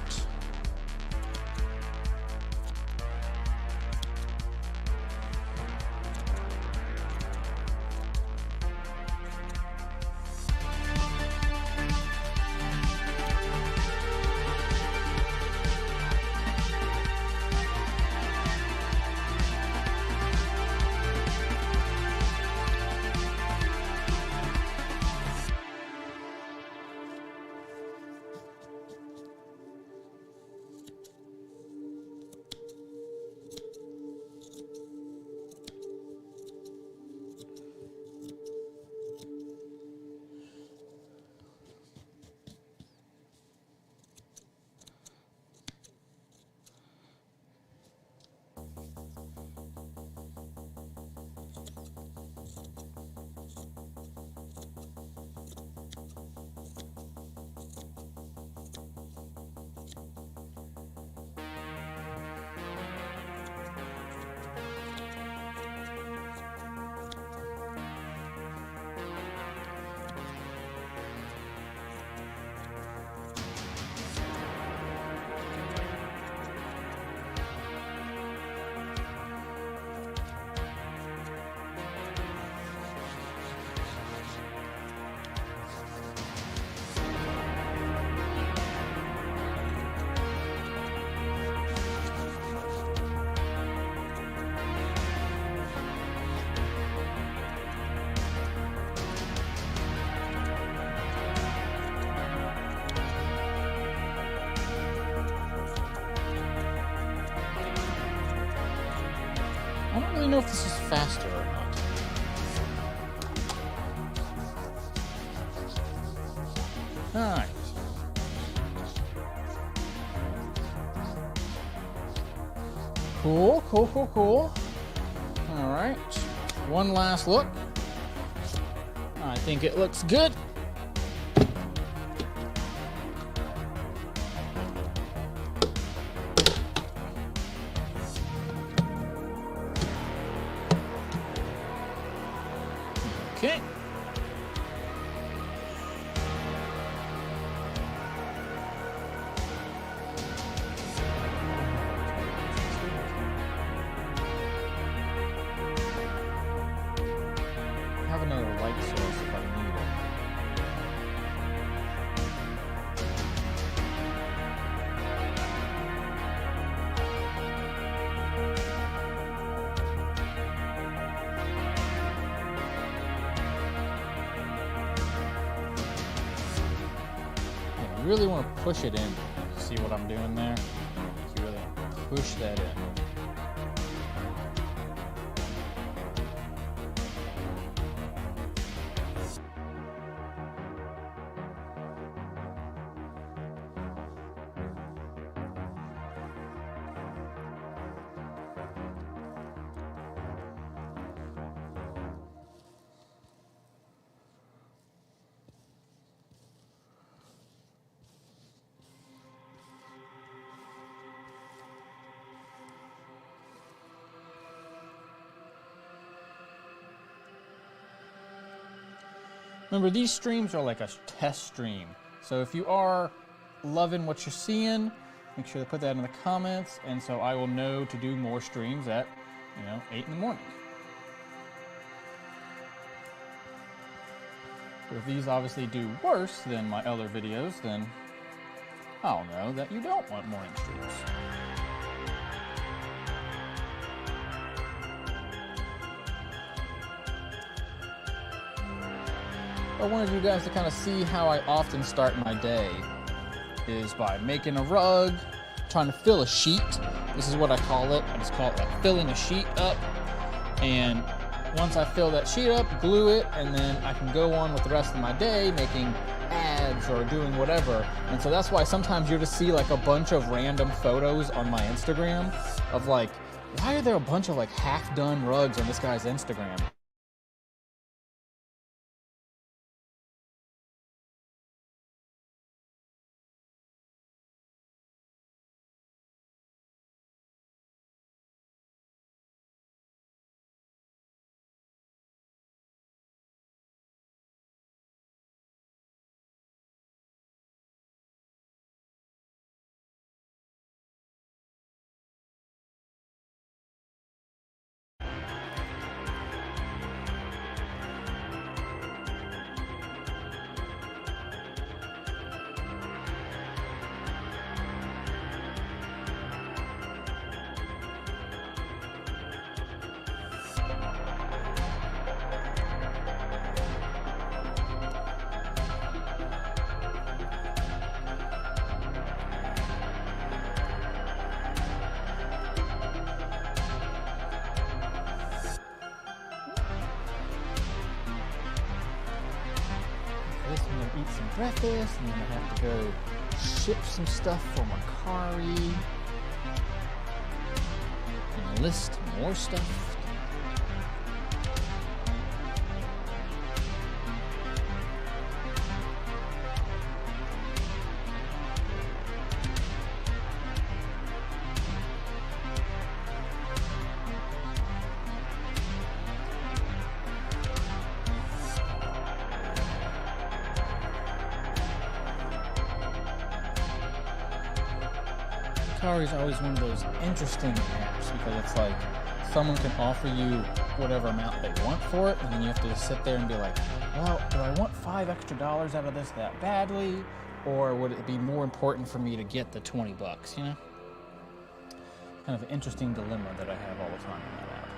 I don't really know if this is faster or not. Alright. Cool, cool, cool, cool. All right, one last look. I think it looks good. Okay. Have another light source if I need it. You really want to push it in. See what I'm doing there? You really push that in. Remember, these streams are like a test stream. So if you are loving what you're seeing, make sure to put that in the comments, and so I will know to do more streams at, 8 in the morning. But if these obviously do worse than my other videos, then I'll know that you don't want morning streams. I wanted you guys to kind of see how I often start my day is by making a rug, trying to fill a sheet. This is what I call it. I just call it like filling a sheet up. And once I fill that sheet up, glue it, and then I can go on with the rest of my day making ads or doing whatever. And so that's why sometimes you'll just see like a bunch of random photos on my Instagram of like, why are there a bunch of like half-done rugs on this guy's Instagram? I'm gonna eat some breakfast, and then I have to go ship some stuff for Makari and list more stuff. Makari is always one of those interesting apps because it's like someone can offer you whatever amount they want for it, and then you have to just sit there and be like, well, do I want $5 extra out of this that badly, or would it be more important for me to get the $20, you know? Kind of an interesting dilemma that I have all the time in that app.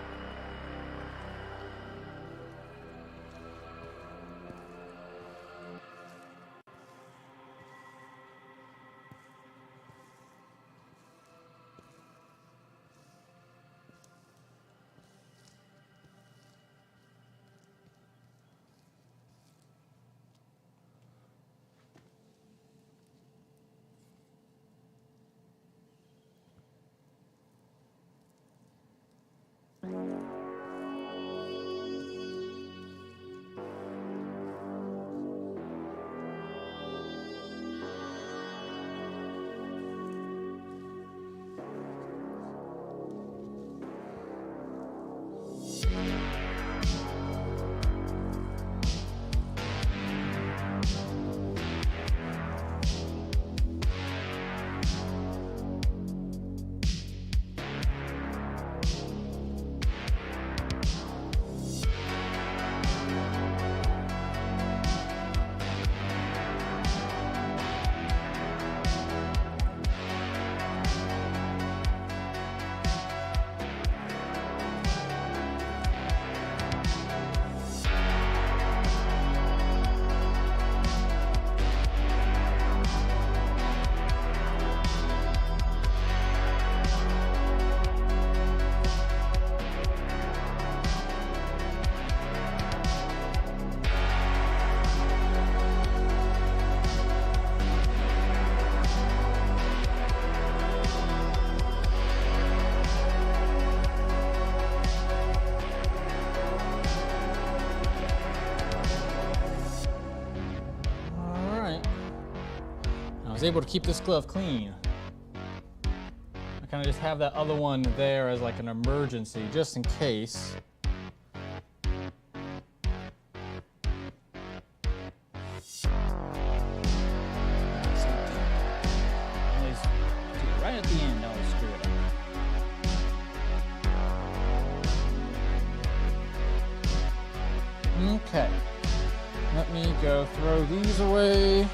was able to keep this glove clean. I kind of just have that other one there as like an emergency, just in case. Right at the end, always screw it up. Okay. Let me go throw these away.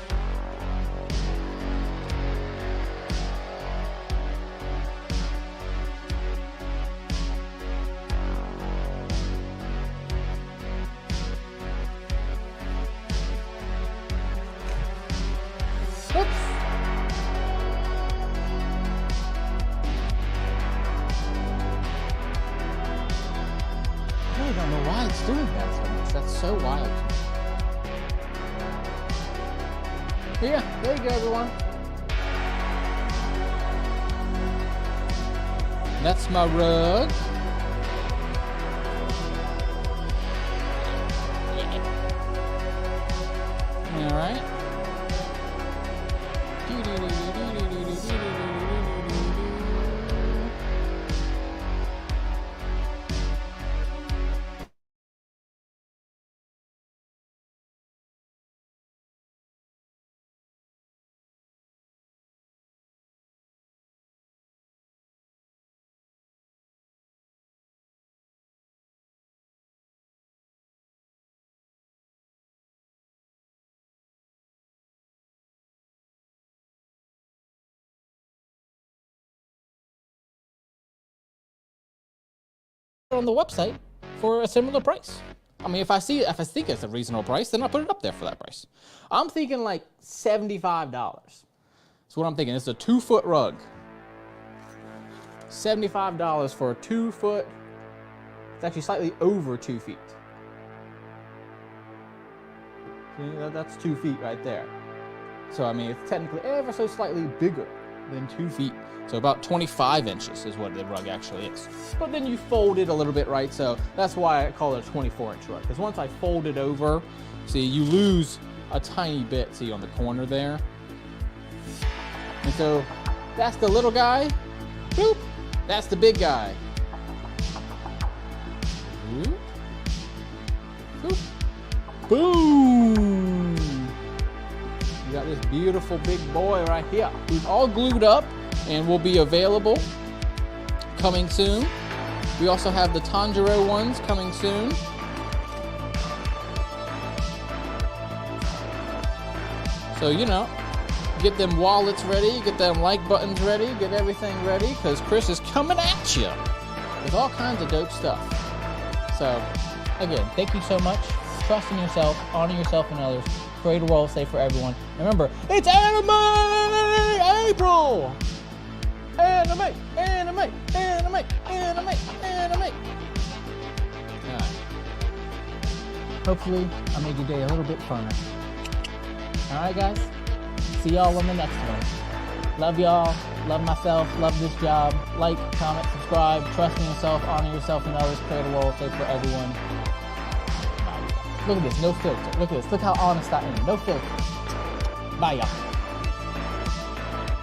I don't know why it's doing that so much. That's so wild. But yeah, there you go, everyone. That's my rug. All right. On the website for a similar price. I mean, if I think it's a reasonable price, then I'll put it up there for that price. I'm thinking like $75. That's what I'm thinking. It's a 2-foot rug. $75 for a 2-foot. It's actually slightly over 2 feet. See, that's 2 feet right there. So I mean, it's technically ever so slightly bigger than 2 feet. So about 25 inches is what the rug actually is. But then you fold it a little bit, right? So that's why I call it a 24-inch rug. Because once I fold it over, see, you lose a tiny bit, see, on the corner there. And so that's the little guy. Boop. That's the big guy. Boop. Boop. Boom. You got this beautiful big boy right here, who's all glued up and will be available coming soon. We also have the Tanjiro ones coming soon. So, you know, get them wallets ready, get them like buttons ready, get everything ready, because Chris is coming at you with all kinds of dope stuff. So, again, thank you so much. Trust in yourself, honor yourself and others, create a world safe for everyone. And remember, it's Anime April! Anime, anime, anime, anime, anime. Alright. Hopefully, I made your day a little bit funner. Alright, guys? See y'all on the next one. Love y'all, love myself, love this job. Like, comment, subscribe, trust in yourself, honor yourself and others, create a world safe for everyone. Look at this, no filter. Look at this, look how honest I am. No filter. Bye, y'all.